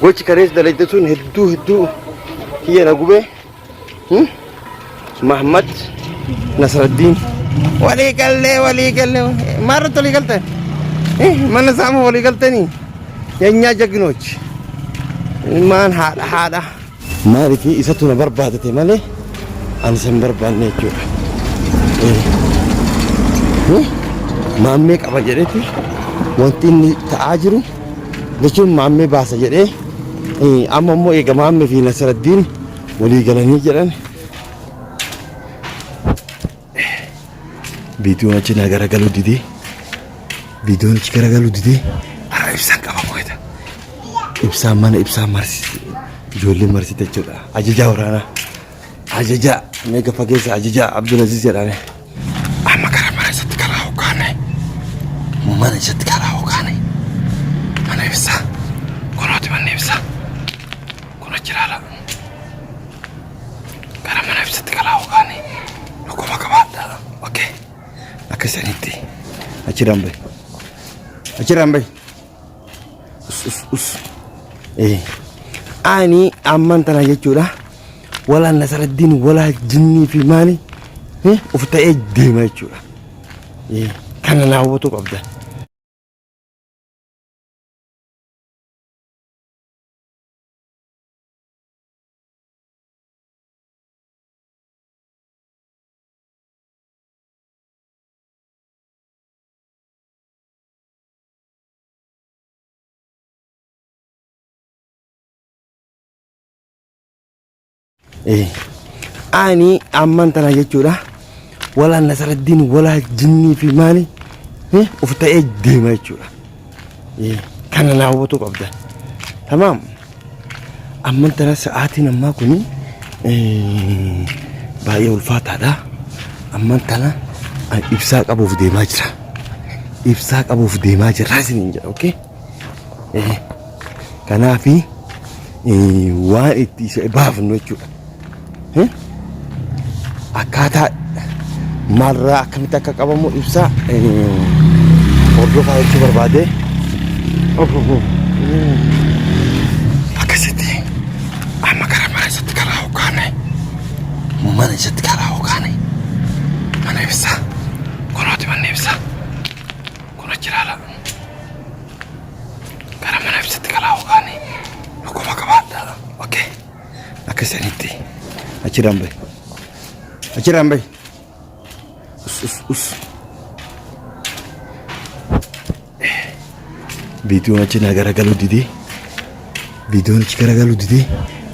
gochi karees dalagde sun hedduu kiyya na gube Muhammad Nasruddin walii galle maarratti walii galtan mana saama walii galtanii የኛ ጀግኖች ማን haadha maaliif isatu na barbaadate malee ani san barbaanne jechuudha maammee qaba jedheeti wanti inni ta'aa jiru jechuun maammee baasa jedhee amma immoo eega maammee fi Nasruddin walii galanii jedhan viidiyoon achi na garagaluu didee ibsaan qaba qoyta ibsaan mana ibsaan marsi ijoollee marsite jechuudha ajajaa waraanaa ajajaa meega fageessa ajajaa Abdulaziz jedhame amma karaa mana isatti karaa hoggaane mana ibsaa kunooti manni ibsaa kun achiraala karaa mana ibsatti karaa hoggaane akkuma qabaadha okey akkasanitti achiraan bahi us ani amman tana jechuudha wala Nasruddin wala jinni fi maali uf ta'ee deema jechuudha kana naawwatu qabda ani amman tana jechuudha wala Nasruddin wala jinni fi maali uf ta'ee deema jechuudha kana naawwatu qabda tamam amman tana sa'aatiin ammaa kuni baay'ee ulfaataadha amman tana ibsaa qabuuf deemaa jira isiniin jedha okay kanaafi waan itti isa baafnu jechuudha akkaataa maalirraa akkamitti akka qabamu ibsaa hordofaa jechuu barbaade akkasitti amma karaa mana isatti karaa hoggaane mana ibsaa kunooti manni ibsaa kun achiraala karaa mana ibsatti karaa hoggaane akkuma qabaadha okey akkasanitti achiraan bahi us viidiyoon achi na garagaluu didee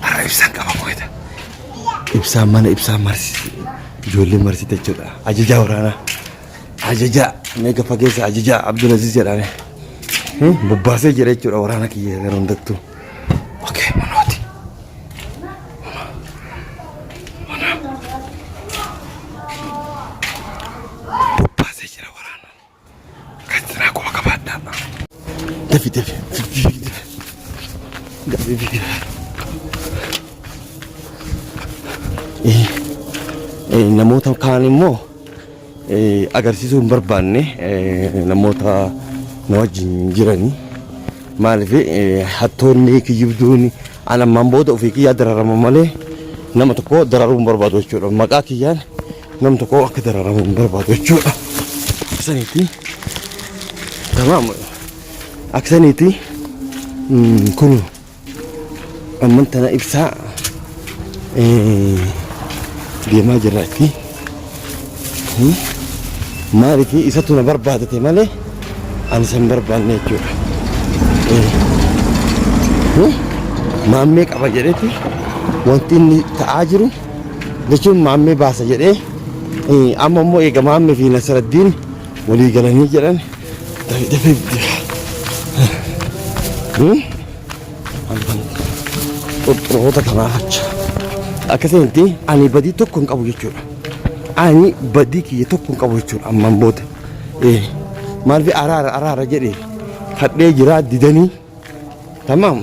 har'a ibsaan qaba qoyta ibsaan mana ibsaan marsi ijoollee marsite jechuudha ajajaa waraanaa ajajaa meega fageessa ajajaa Abdulaziz jedhame bobbaasee jira jechuudha waraana kiyya gara hundattuu okay manooti bobbaasee jira waraana katinaa kuma qabaadha dafi namoota kaan immoo agarsiisuu hin barbaanne namoota na wajjin jiranii maaliif hattoonni kiyyibduun ana ammaan booda ofii kiyyaa dararama malee nama tokko dararuu hin barbaadu jechuudha maqaa kiyyaan nama tokko akka dararamu hin barbaadu jechuudha aksaniiti tamam aksaniiti kun amman tana ibsaa deemaa jirraatti maaliif isatu na barbaadate malee ani san barbaanne jechuudha maammee qaba jedheeti wanti inni ta'aa jiru jechuun maammee baasa jedhee amma immoo eega maammee fi Nasruddin walii galanii jedhan qurxuroota kanaaf acha akkasitti ani badii tokko hin qabu jechuudha ani badii kiyya tokko hin qabu jechuudha ammaan booda maaliif araara jedhee kadhee jiraa didanii tamam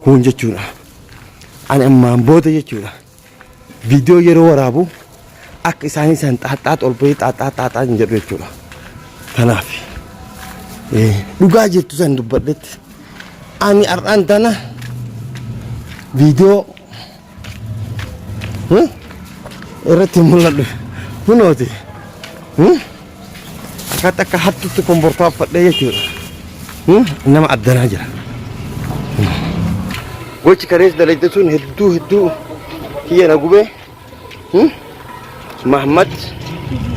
kun jechuudha Ani ammaan booda jechuudha. Viidiyoo yeroo waraabu akka isaanii san xaaxaat ol bahee xaaxaa hin jedhu jechuudha. Kanaaf dhugaa jirtu san dubbadhetti ani har'aan tana viidiyoo irratti mul'adhu kunooti akkaataa akka hattutti kombortaafadhee jechuudha. Nama addanaa jira. Gochi karees dalagde sun hedduu kiyya na gubee Mahmad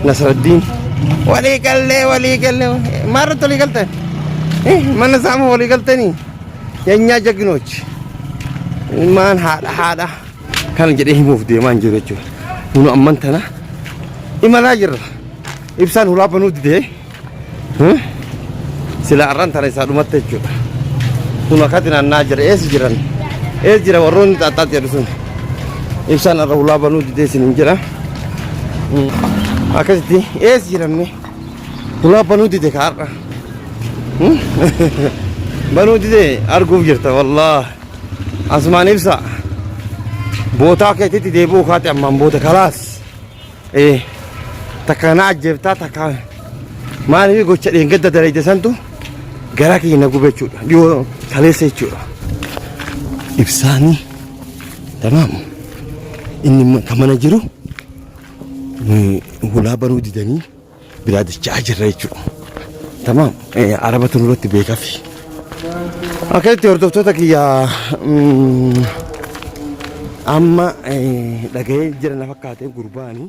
Nasraddin walii gallee maarratti walii galtan mana saama walii galtanii yanyaa jaginochi maan haadha kana jedhee himuuf deemaa hin jiru jechuudha. Kun amman tana imalaa jirra. Ibsaan hulaa banuu didee sila arran tana isaa dhumatte jechuudha. Kun akkatti naannaa jira eessa jiran eessa jira warroonni xaaxaa jedhu sun ibsaan arra hulaa banuu didee isin hin jira. Akkasitti eessa jiramne hulaa banuu dide kaarra banuu dide arguuf jirta wallah asumaan ibsa bootaa keetitti deebi'uu kaate ammaan booda kalaas takka na ajjeeftaa takka maaliif gocha dheengadda dalagde santu garaa kiyya na gube jechuudha. Dhiyoo kaleessa jechuudha. Ibsaanii tamaam inni kamana jiru hulaa banuu didanii biraa dachaa jirra jechuudha. Tamaam arabatu nurratti beekafi. Akkasitti hordoftoota kiyyaa amma dhaga'ee jira na fakkaatee gurbaanii